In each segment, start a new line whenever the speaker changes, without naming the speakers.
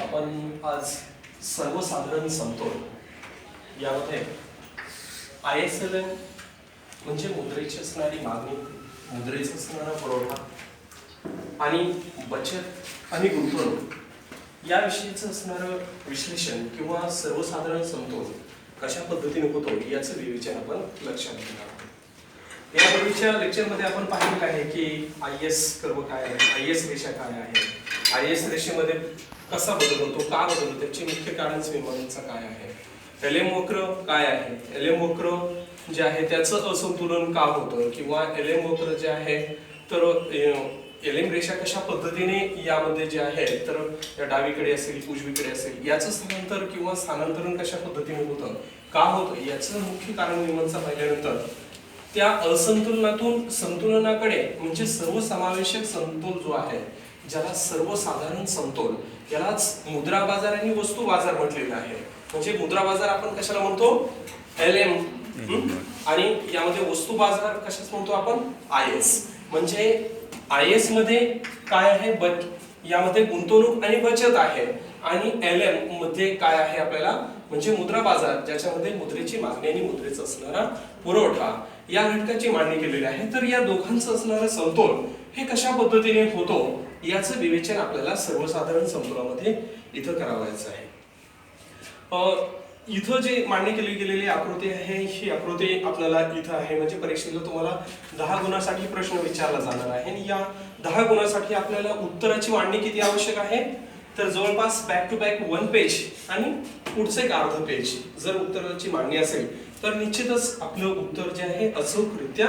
आपण आज सर्वसाधारण समतोल यामध्ये ISLM म्हणजे मुद्रेची असणारी मागणी, मुद्रेचा असणारा पुरवठा आणि बचत आणि गुंतवणूक याविषयीचं असणारं विश्लेषण किंवा सर्वसाधारण समतोल कशा पद्धतीने होतो याचं विवेचन आपण लक्षात घेणार आहोत. यापूर्वीच्या लेक्चरमध्ये आपण पाहिलेलं आहे की IS कर्व काय आहे, IS रेषा काय आहे, IS रेषेमध्ये कसा बदल होतो, का बदल होतो, त्याचे मुख्य कारण मीमांसा काय आहे, LM वक्र काय आहे, LM वक्र जे आहे त्याचं असंतुलन का होतं किंवा LM वक्र जे आहे तर LM रेषा कशा पद्धतीने यामध्ये जे आहे तर डावीकडे असेल उजवीकडे असेल याचं स्थलांतर किंवा स्थानांतरण कशा पद्धतीने होतं, का होतं याचं मुख्य कारण मीमांसा पाहिल्यानंतर त्या असंतुलनातून संतुलनाकडे म्हणजे सर्वसमावेशक समतोल जो आहे, ज्याला सर्वसाधारण समतोल, यालाच मुद्रा बाजार आणि वस्तू बाजार म्हटलेलं आहे. म्हणजे मुद्रा बाजार आपण कशाला म्हणतो, LM, आणि यामध्ये वस्तू बाजार कशाच म्हणतो आपण, IS. म्हणजे IS मध्ये काय आहे, यामध्ये गुंतवणूक आणि बचत आहे, आणि LM मध्ये काय आहे आपल्याला म्हणजे मुद्रा बाजार, ज्याच्यामध्ये मुद्रेची मागणी आणि मुद्रेचा असणारा पुरवठा या घटकाची मांडणी केलेली आहे. तर या दोघांचं असणारं समतोल हे कशा पद्धतीने होतो याचं विवेचन आपल्याला सर्वसाधारण समतोलामध्ये इथं करावायचं आहे. इथं जे मांडणी केली गेलेली आकृती आहे ही आकृती आपल्याला इथं आहे. म्हणजे परीक्षेला तुम्हाला 10 गुणासाठी प्रश्न विचारला जाणार आहे आणि या 10 गुणासाठी आपल्याला उत्तराची मांडणी किती आवश्यक आहे, तर जवळपास बॅक टू बॅक 1 पेज आणि पुढचं एक अर्ध पेज जर उत्तराची मांडणी असेल तर निश्चितच आपलं उत्तर जे आहे अचूकरित्या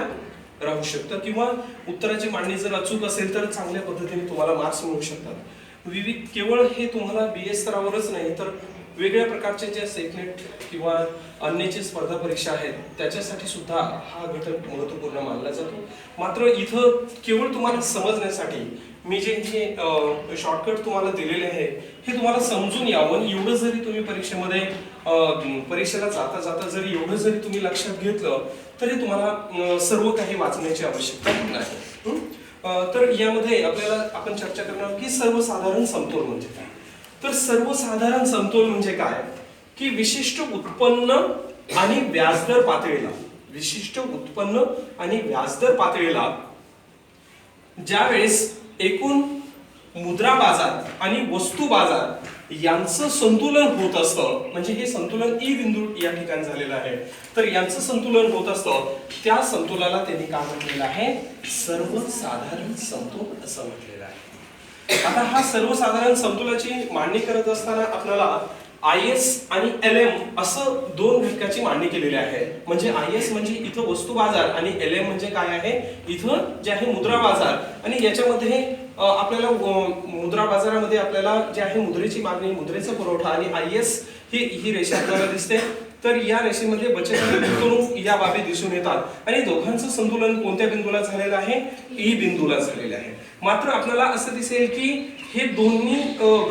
राहू शकतं, किंवा उत्तराची मांडणी जर अचूक असेल तर चांगल्या पद्धतीने तुम्हाला मार्क्स मिळू शकतात. विविध केवळ हे तुम्हाला BA स्तरावरच नाही तर वेगळ्या प्रकारचे जे सेटनेट किंवा अन्यची स्पर्धा परीक्षा आहेत त्याच्यासाठी सुद्धा हा घटक महत्त्वपूर्ण मानला जातो. मात्र इथं केवळ तुम्हाला समजण्यासाठी मी जे हे शॉर्टकट तुम्हाला दिलेले आहे हे तुम्हाला समजून यावं, एवढं जरी तुम्ही परीक्षेला जाता जाता जरी एवढं जरी तुम्ही लक्षात घेतलं तरी तुम्हाला सर्व काही वाचण्याची आवश्यकता नाही. तर यामध्ये आपल्याला आपण चर्चा करणार की सर्वसाधारण समतोल म्हणजे काय. तर सर्वसाधारण समतोल म्हणजे काय की विशिष्ट उत्पन्न आणि व्याजदर पातळीला, विशिष्ट उत्पन्न आणि व्याजदर पातळीला ज्यावेळेस एकूण मुद्रा बाजार आणि वस्तू बाजार यांचं संतुलन होत असतं, म्हणजे हे संतुलन E बिंदू या ठिकाणी झालेलं आहे, तर यांचं संतुलन होत असतं त्या संतुलाला त्यांनी काय म्हटलेलं आहे, सर्वसाधारण समतोल असं म्हटलेलं आहे. आता हा सर्वसाधारण समतोलाची मांडणी करत असताना आपल्याला IS आणि LM असं दोन घटकाची मांडणी केलेली आहे. म्हणजे IS म्हणजे इथं वस्तू बाजार आणि LM म्हणजे काय आहे, इथं जे आहे मुद्रा बाजार, आणि याच्यामध्ये आपल्याला मुद्रा बाजारामध्ये आपल्याला जे आहे मुद्रेची मागणी, मुद्रेचा पुरवठा आणि IS ही रेषा आपल्याला दिसते. तर या रेषेमध्ये बचत आणि गुंतवणूक या बाबी दिसून येतात आणि दोघांचं संतुलन कोणत्या बिंदूला झालेलं आहे, E बिंदूला झालेलं आहे. मात्र आपल्याला असं दिसेल की हे दोन्ही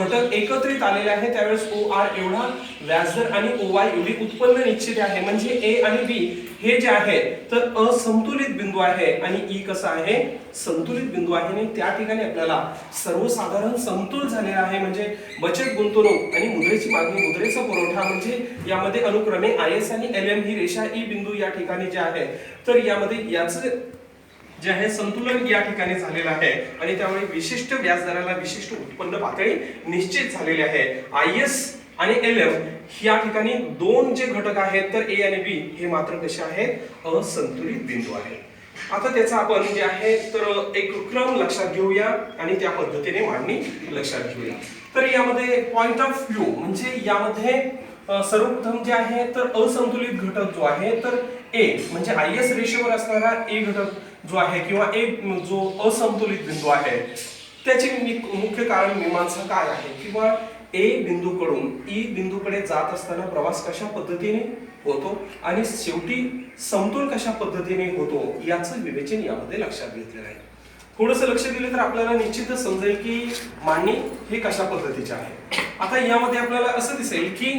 घटक एकत्रित आलेले आहेत, त्यावेळेस OR एवढा व्याजदर आणि OY एवढी उत्पन्न निश्चित आहे. म्हणजे A आणि B हे जे आहे तर असंतुलित बिंदू आहे आणि E कसा आहे, संतुलित बिंदू आहे, आणि त्या ठिकाणी आपल्याला सर्वसाधारण समतोल झालेला आहे. म्हणजे बचत गुंतवणूक आणि मुद्रेची मागणी, मुद्रेचा पुरवठा, म्हणजे यामध्ये अनुक्रमे IS आणि LM ही रेषा E बिंदू या ठिकाणी जे आहे तर यामध्ये याचं जे आहे संतुलन या ठिकाणी झालेलं आहे आणि त्यामुळे विशिष्ट व्याजदराला विशिष्ट उत्पन्न पातळी निश्चित झालेली आहे. IS आणि LM या ठिकाणी दोन जे घटक आहेत तर A आणि B हे मात्र कसे आहेत, असंतुलित बिंदू आहेत. आता त्याचा आपण जे आहे तर एक क्रम लक्षात घेऊया आणि त्या पद्धतीने मांडणी लक्षात घेऊया. तर यामध्ये पॉइंट ऑफ व्ह्यू म्हणजे यामध्ये सर्वप्रथम जे आहे तर असंतुलित घटक जो आहे तर A म्हणजे IS रेषेवर असणारा A घटक जो आहे किंवा A जो असंतुलित बिंदू आहे त्याचे मुख्य कारण मीमांसा काय आहे, किंवा A बिंदूकडून E बिंदूकडे जात असताना प्रवास कशा पद्धतीने होतो आणि शेवटी समतोल कशा पद्धतीने होतो याचं विवेचन यामध्ये लक्षात घेतलेलं आहे. थोडंसं लक्ष दिलं तर आपल्याला निश्चितच समजेल की मांडणी हे कशा पद्धतीचे आहे. आता यामध्ये आपल्याला असं दिसेल की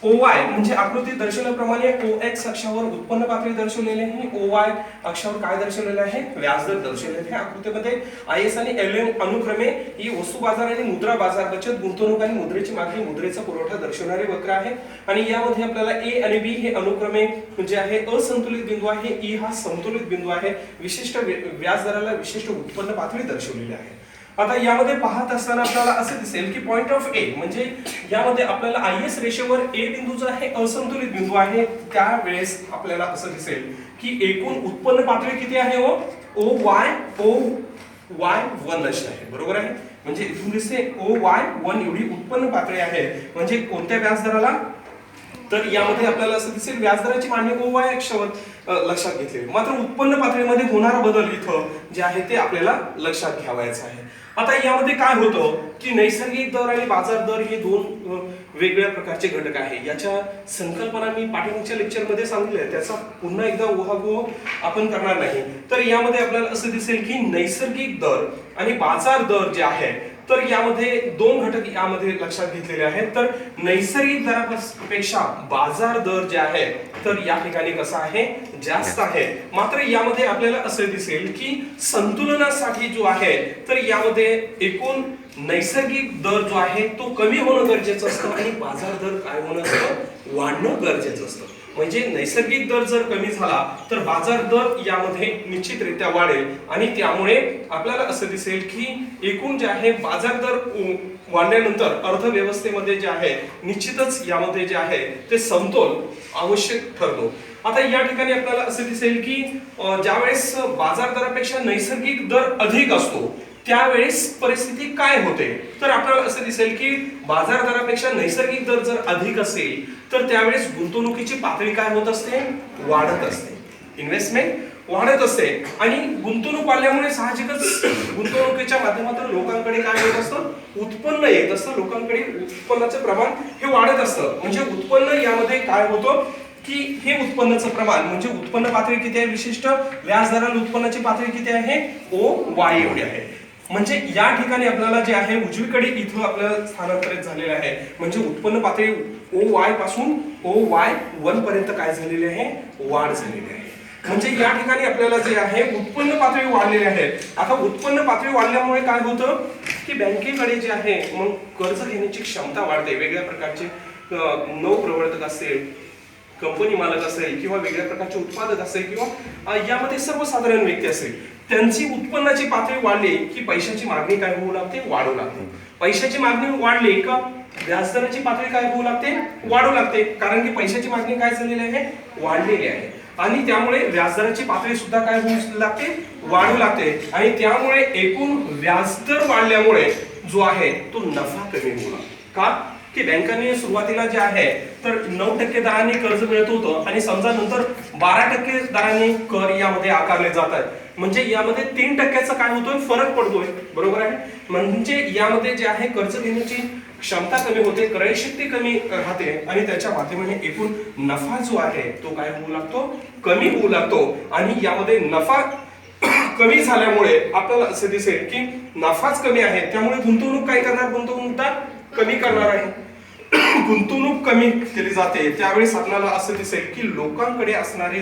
OY म्हणजे आकृतीत दर्शवल्याप्रमाणे OX अक्षावर उत्पन्न पातळी दर्शवलेली आहे आणि OY अक्षावर काय दर्शवलेलं आहे, व्याजदर दर्शवलेले आहे. आकृतीमध्ये IS आणि LM अनुक्रमे ही वस्तू बाजार आणि मुद्रा बाजार, बचत, गुंतवणूक आणि मुद्रेची मागणी, मुद्रेचा पुरवठा दर्शवणारे वक्र आहे. आणि यामध्ये आपल्याला A आणि B हे अनुक्रमे म्हणजे आहे असंतुलित बिंदू आहे, E हा संतुलित बिंदू आहे. विशिष्ट व्याजदराला विशिष्ट उत्पन्न पातळी दर्शवलेली आहे. आता यामध्ये पाहत असताना आपल्याला असे दिसेल की पॉइंट ऑफ ए म्हणजे यामध्ये आपल्याला IS रेषेवर ए बिंदू जो आहे असंतुलित बिंदू आहे. त्यावेळेस आपल्याला असं दिसेल की एकूण उत्पन्न पातळी किती आहे OY1 अशी आहे. बरोबर आहे. म्हणजे इथून दिसते OY1 एवढी उत्पन्न पातळी आहे. म्हणजे कोणत्या व्याजदराला, तर यामध्ये आपल्याला असं दिसेल व्याजदराची मांडणी OY अक्षावर लक्षात घेतली. मात्र उत्पन्न पातळीमध्ये होणारा बदल इथं जे आहे ते आपल्याला लक्षात घ्यावायचा आहे. आता यामध्ये काय होतं की नैसर्गिक दर आणि बाजार दर हे दोन वेगळ्या प्रकारचे घटक आहे. याच्या संकल्पना मी पाठीमागच्या लेक्चरमध्ये सांगितल्या, त्याचा पुन्हा एकदा उहापोह आपण करणार नाही. तर यामध्ये आपल्याला असं दिसेल की नैसर्गिक दर आणि बाजार दर जे आहे तर यामध्ये दोन घटक यामध्ये लक्षात घेतलेले आहेत. तर नैसर्गिक दरापेक्षा बाजार दर जे आहे तर या ठिकाणी कसा आहे, जास्त आहे. मात्र यामध्ये आपल्याला असे दिसेल की संतुलनासाठी जो आहे तर यामध्ये एकूण नैसर्गिक दर जो आहे तो कमी होणं गरजेचं असतं आणि बाजार दर काय होणं असतं, वाढणं गरजेचं असतं. म्हणजे नैसर्गिक दर जर कमी झाला तर बाजार दर यामध्ये निश्चितरित्या वाढेल आणि त्यामुळे आपल्याला असं दिसेल की एकूण जे आहे बाजार दर वाढल्यानंतर अर्थव्यवस्थेमध्ये जे आहे निश्चितच यामध्ये जे आहे ते समतोल आवश्यक ठरतो. आता या ठिकाणी आपल्याला असं दिसेल की ज्यावेळेस बाजार दरापेक्षा नैसर्गिक दर अधिक असतो त्यावेळेस परिस्थिती काय होते, तर आपल्याला असं दिसेल की बाजार दरापेक्षा नैसर्गिक दर जर अधिक असेल तर त्यावेळेस गुंतवणुकीची पातळी काय होत असते, वाढत असते. इन्व्हेस्टमेंट वाढत असते आणि गुंतवणूक वाढल्यामुळे साहजिकच गुंतवणुकीच्या माध्यमातून लोकांकडे काय होत असतं, उत्पन्न येत असतं. लोकांकडे उत्पन्नाचं प्रमाण हे वाढत असतं. म्हणजे उत्पन्न यामध्ये काय होतं की हे उत्पन्नाचं प्रमाण म्हणजे उत्पन्न पातळी किती आहे, विशिष्ट व्याजदराला उत्पन्नाची पातळी किती आहे, OY एवढी आहे. म्हणजे या ठिकाणी आपल्याला जे आहे उजवीकडे इथं आपल्याला स्थानांतरित झालेलं आहे. म्हणजे उत्पन्न पातळी OY पासून OY1 पर्यंत काय झालेली आहे, वाढ झालेली आहे. म्हणजे या ठिकाणी आपल्याला जे आहे उत्पन्न पातळी वाढलेली आहे. आता उत्पन्न पातळी वाढल्यामुळे काय होतं की बँकेकडे जे आहे मग कर्ज घेण्याची क्षमता वाढते. वेगळ्या प्रकारचे नवप्रवर्तक असेल, कंपनी मालक असेल किंवा वेगळ्या प्रकारचे उत्पादक असेल किंवा यामध्ये सर्वसाधारण व्यक्ती असेल, त्यांची उत्पन्नाची पातळी वाढली की पैशाची मागणी काय होऊ लागते, वाढू लागते. पैशाची मागणी वाढली का व्याजदराची पातळी काय होऊ लागते, वाढू लागते. कारण की पैशाची मागणी काय झालेली आहे, वाढलेली आहे आणि त्यामुळे व्याजदराची पातळी सुद्धा काय होऊ लागते, वाढू लागते. आणि त्यामुळे एकूण व्याजदर वाढल्यामुळे जो आहे तो नफा कमी होऊ लागतो. का की बँकांनी सुरुवातीला जे आहे तर 9% दराने कर्ज मिळत होतं आणि समजा नंतर 12% दराने कर यामध्ये आकारले जातात. म्हणजे यामध्ये 3% काय होतोय, फरक पडतोय. बरोबर आहे. म्हणजे यामध्ये जे आहे कर्ज घेण्याची क्षमता कमी होते, क्रयशक्ती कमी राहते आणि त्याच्या माध्यमाने एकूण नफा जो आहे तो काय होऊ लागतो, कमी होऊ लागतो. आणि यामध्ये नफा कमी झाल्यामुळे आपल्याला असे दिसेल की नफाच कमी आहे, त्यामुळे गुंतवणूक काय करणार, गुंतवणूकदार कमी करणार आहे. गुंतवणूक कमी केली जाते त्यावेळेस आपल्याला असं दिसेल की लोकांकडे असणारे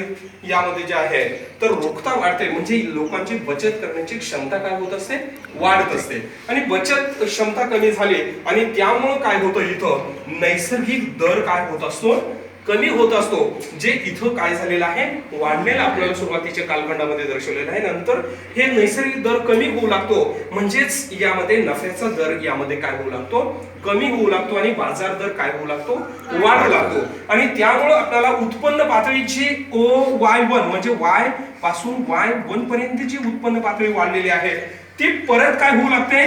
यामध्ये जे आहे तर रोखता वाढते. म्हणजे लोकांची बचत करण्याची क्षमता काय होत असते, वाढत असते. आणि बचत क्षमता कमी झाली आणि त्यामुळे काय होतं, इथं नैसर्गिक दर काय होत असतो, कमी होत असतो. जे इथं काय झालेलं आहे, वाढलेलं आपल्याला सुरुवातीच्या कालखंडामध्ये दर्शवलेलं आहे. नंतर हे नैसर्गिक दर कमी होऊ लागतो. म्हणजेच यामध्ये नफ्याचा दर यामध्ये काय होऊ लागतो, कमी होऊ लागतो आणि बाजार दर काय होऊ लागतो, वाढू लागतो. आणि त्यामुळे आपल्याला उत्पन्न पातळीची OY1 म्हणजे Y पासून Y1 पर्यंत जी उत्पन्न पातळी वाढलेली आहे ती परत काय होऊ लागते,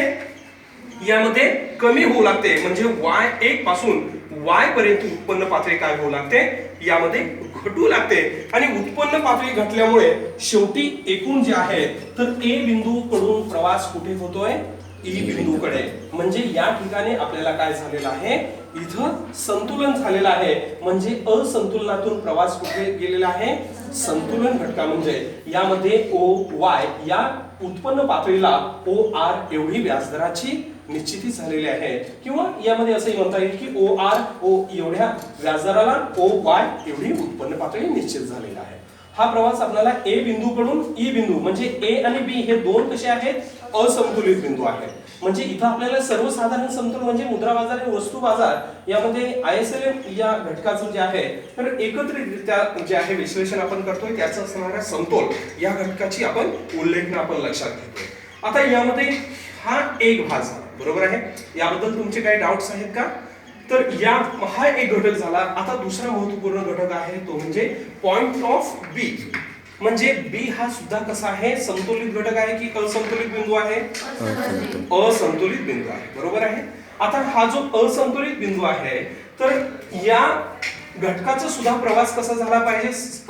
यामध्ये कमी होऊ लागते. म्हणजे Y1 पासून Y पर्यंत उत्पन्न पातळी काय होऊ लागते, यामध्ये घटू लागते. आणि उत्पन्न पातळी घटल्यामुळे शेवटी एकूण जे आहे तर A बिंदू कडून प्रवास कुठे होतोय, E बिंदूकडे. म्हणजे या ठिकाणी आपल्याला काय झालेलं आहे, इथं संतुलन झालेलं आहे. म्हणजे असंतुलनातून प्रवास कुठे गेलेला आहे, संतुलन घटका. म्हणजे यामध्ये OY या उत्पन्न पातळीला OR एवढी व्याजदराची निश्चित झालेले आहे, किंवा यामध्ये असंही म्हणता येईल की ओ एवढ्या व्याजदराला OY एवढी उत्पन्न पातळी निश्चित झालेली आहे. हा प्रवास आपल्याला ए बिंदूकडून ई बिंदू म्हणजे ए आणि बी हे दोन कसे आहेत असंतुलित बिंदू आहेत. म्हणजे इथं आपल्याला सर्वसाधारण समतोल म्हणजे मुद्रा बाजार आणि वस्तू बाजार यामध्ये ISLM या घटकाचं जे आहे तर एकत्रितरित्या जे आहे विश्लेषण आपण करतोय त्याचं असणारा समतोल या घटकाची आपण उल्लेख आपण लक्षात घेतोय. आता यामध्ये हा एक भाग झाला, बरोबर आहे. याबद्दल तुमचे काही डाऊट्स आहेत का? तर या हा एक घटक झाला. आता दुसरा महत्त्वपूर्ण घटक आहे तो म्हणजे पॉइंट ऑफ बी. म्हणजे बी हा सुद्धा कसा आहे समतोलित घटक आहे की असंतुलित बिंदू आहे? असंतुलित बिंदू आहे, बरोबर आहे. आता हा जो असंतुलित बिंदू आहे तर या घटकाचा सुद्धा प्रवास कसा झाला पाहिजे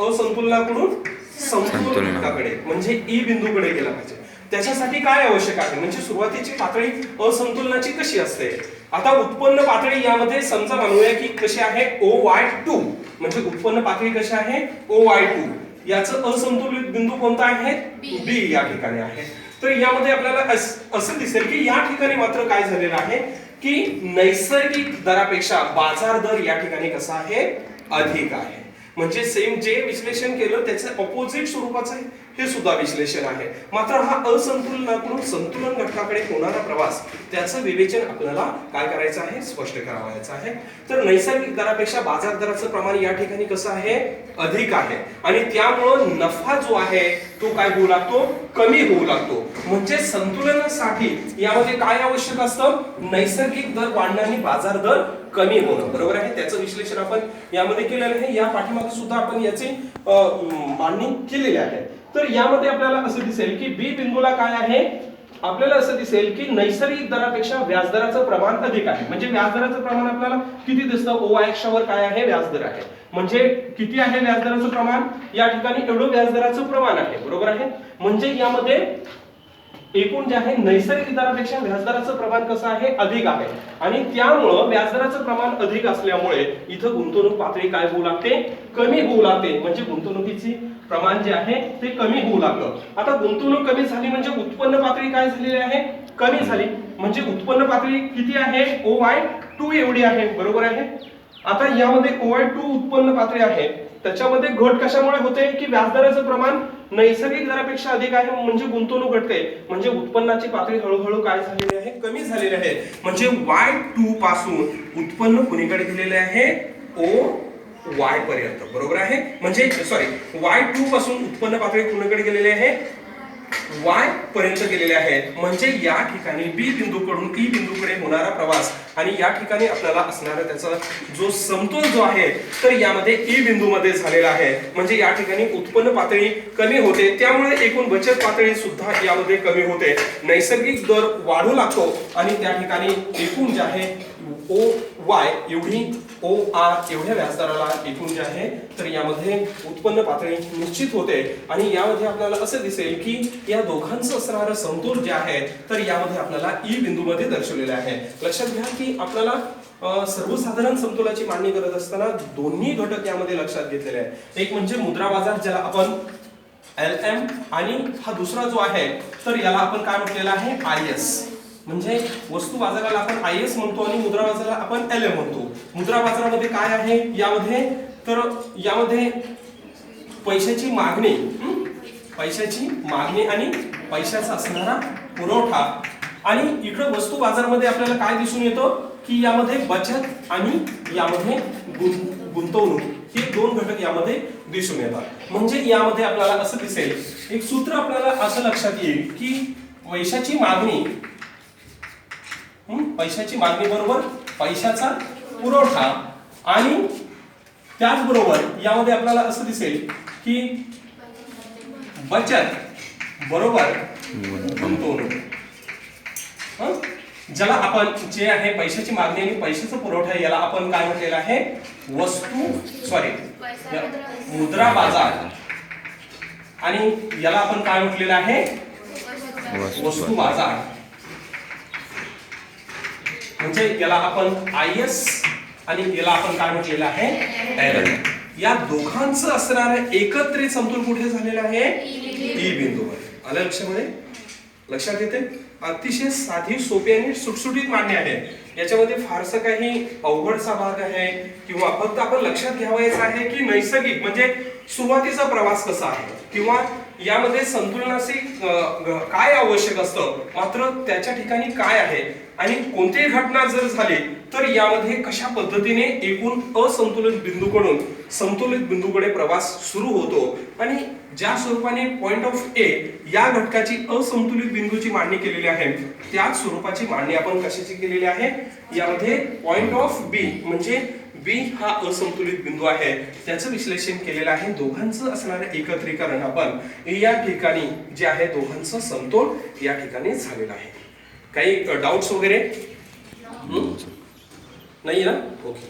असंतुलनाकडून समतोल घटकाकडे म्हणजे ई बिंदूकडे गेला पाहिजे. त्याच्यासाठी काय आवश्यक आहे म्हणजे सुरुवातीची पातळी असंतुलनाची कशी असते. आता उत्पन्न पातळी यामध्ये समजा म्हणूया की कशी आहे OY2 म्हणजे उत्पन्न पातळी कशी आहे OY2. याचं असंतुलित बिंदू कोणता आहे बी या ठिकाणी आहे. तर यामध्ये आपल्याला असं दिसेल की या ठिकाणी मात्र काय झालेलं आहे की नैसर्गिक दरापेक्षा बाजार दर या ठिकाणी कसा आहे अधिक आहे. म्हणजे सेम जे विश्लेषण केलं त्याचं ऑपोजिट स्वरूपाचं हे सुद्धा विश्लेषण आहे. मात्र हा असंतुलनाकडून संतुलन घटकाकडे होणारा प्रवास त्याचं विवेचन आपल्याला काय करायचं आहे स्पष्ट करावायचं आहे. तर नैसर्गिक दरापेक्षा बाजार दराचं प्रमाण या ठिकाणी कसं आहे अधिक आहे आणि त्यामुळं नफा जो आहे तो काय होऊ लागतो कमी होऊ लागतो. म्हणजे संतुलनासाठी यामध्ये काय आवश्यक असतं नैसर्गिक दर वाढणं आणि बाजार दर कमी होणं, बरोबर आहे. त्याचं विश्लेषण आपण यामध्ये केलेलं आहे. या पाठीमागे सुद्धा आपण याची मांडणी केलेली आहे. तर यामध्ये आपल्याला असं दिसेल की बी बिंदूला काय आहे आपल्याला असं दिसेल की नैसर्गिक दरापेक्षा व्याजदराचं प्रमाण अधिक आहे. म्हणजे व्याजदराचं प्रमाण आपल्याला किती दिसतं OY अक्षावर काय आहे व्याजदर आहे. म्हणजे किती आहे व्याजदराचं प्रमाण या ठिकाणी एवढं व्याजदराचं प्रमाण आहे, बरोबर आहे. म्हणजे यामध्ये एकूण जे आहे नैसर्गिक दरापेक्षा व्याजदराचं प्रमाण कसं आहे अधिक आहे आणि त्यामुळं व्याजदराचं प्रमाण अधिक असल्यामुळे इथं गुंतवणूक पातळी काय होऊ लागते कमी होऊ लागते. म्हणजे गुंतवणुकीची प्रमाण जे आहे ते कमी होऊ लागलं. आता गुंतवणूक कमी झाली म्हणजे उत्पन्न पातळी काय झालेली आहे कमी झाली. म्हणजे उत्पन्न पातळी किती आहे OY2 एवढी आहे, बरोबर आहे. आता यामध्ये OY2 उत्पन्न पातळी आहे त्याच्यामध्ये घट कशामुळे होते की व्याजदराचं प्रमाण नैसर्गिक दरापेक्षा अधिक आहे म्हणजे गुंतवणूक घटते. म्हणजे उत्पन्नाची पातळी हळूहळू काय झालेली आहे कमी झालेली आहे. म्हणजे Y2 पासून उत्पन्न कुणीकडे गेलेले आहे OY पर्यंत, बरोबर आहे. म्हणजे सॉरी Y2 पासून उत्पन्न पातळी कुणीकडे गेलेली आहे Y पर्यंत गेलेले आहे. म्हणजे या ठिकाणी बी बिंदूकडून ई बिंदूकडे होणारा प्रवास आणि या ठिकाणी आपल्याला असणारा त्याचा जो समतोल जो आहे तर यामध्ये ई बिंदूमध्ये झालेला आहे. म्हणजे या ठिकाणी उत्पन्न पातळी कमी होते त्यामुळे एकूण बचत पातळी सुद्धा यामध्ये कमी होते. नैसर्गिक दर वाढू लागतो आणि त्या ठिकाणी एकूण जे आहे OY एवढी OR एवढ्या व्याजदराला एकूण जे आहे तर यामध्ये उत्पन्न पातळी निश्चित होते. आणि यामध्ये आपल्याला असं दिसेल की या दोघांचं असणारं समतोल जे आहे तर यामध्ये आपल्याला ई बिंदूमध्ये दर्शवलेले आहे. लक्षात घ्या की आपल्याला सर्वसाधारण समतोलाची मांडणी करत असताना दोन्ही घटक यामध्ये लक्षात घेतलेले आहेत. एक म्हणजे मुद्रा बाजार ज्याला आपण LM आणि हा दुसरा जो आहे तर याला आपण काय म्हटलेलं आहे IS. म्हणजे वस्तू बाजाराला आपण IS म्हणतो आणि मुद्रा बाजाराला आपण LM म्हणतो. मुद्रा बाजारामध्ये काय आहे यामध्ये तर यामध्ये पैशाची मागणी आणि पैशाचा असणारा पुरवठा आणि इकडे वस्तू बाजारामध्ये आपल्याला काय दिसून येतं की यामध्ये बचत आणि यामध्ये गुंतवणूक हे दोन घटक यामध्ये दिसून येतात. म्हणजे यामध्ये आपल्याला असं दिसेल एक सूत्र आपल्याला असं लक्षात येईल की पैशाची मागणी बरोबर पैशाचा पुरवठा आणि त्याचबरोबर यामध्ये आपल्याला असं दिसेल की बचत बरोबर गुंतवणूक. ज्याला आपण जे आहे पैशाची मागणी आणि पैशाचा पुरवठा याला आपण काय म्हटलेलं आहे मुद्रा बाजार आणि याला आपण काय म्हटलेलं आहे वस्तू बाजार. म्हणजे याला आपण IS आणि याला आपण काय म्हटलेलं आहे LM. या दोघांचं असणारं एकत्रित समतोल कुठे झालेलं आहे ई बिंदूवर. आलं लक्षामध्ये लक्षात येते. अतिशय साधी सोपी आणि सुटसुटीत मांडणी आहे. याच्यामध्ये फारसं काही अवघडचा भाग आहे किंवा फक्त आपण लक्षात घ्यावायचं आहे की नैसर्गिक म्हणजे सुरुवातीचा प्रवास कसा आहे किंवा यामध्ये संतुलनाचे काय आवश्यक असतं, मात्र त्याच्या ठिकाणी काय आहे आणि कोणतीही घटना जर झाली तर यामध्ये कशा पद्धतीने एकूण असंतुलित बिंदूकडून संतुलित बिंदूकडे प्रवास सुरू होतो आणि ज्या स्वरूपाने पॉइंट ऑफ ए या घटकाची असंतुलित बिंदूची मांडणी केलेली आहे त्याच स्वरूपाची मांडणी आपण कशाची केलेली आहे, यामध्ये पॉइंट ऑफ बी म्हणजे बी हा असंतुलित बिंदू आहे त्याचं विश्लेषण केलेलं आहे. दोघांचं असणारं एकत्रीकरण आपण या ठिकाणी जे आहे दोघांचं समतोल या ठिकाणी झालेलं आहे. काही डाऊट्स वगैरे नाही ना? ओके.